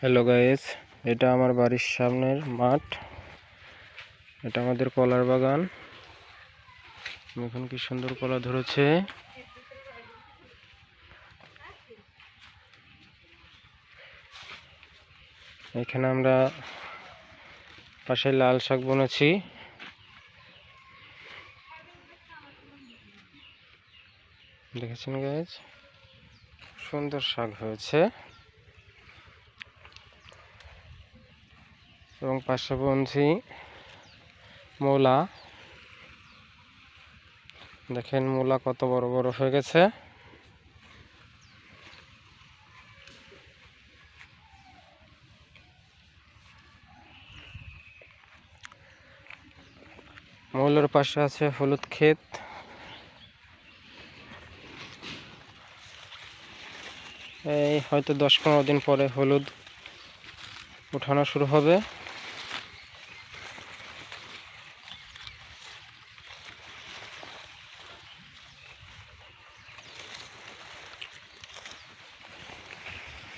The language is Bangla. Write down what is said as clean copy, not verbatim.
হ্যালো গাইস, এটা আমার বাড়ির সামনের মাঠ। এটা আমাদের কলার বাগান। এখন কি সুন্দর কলা ধরেছে। এখানে আমরা পাশে লাল শাক বুনেছি। দেখেছেন গাইস, সুন্দর শাক হয়েছে। এবং পাশে বুনছি মূলা। দেখেন মূলা কত বড় বড় হয়ে গেছে। মূলার পাশে আছে হলুদ ক্ষেত। এই হয়তো 10-15 দিন পরে হলুদ উঠানো শুরু হবে।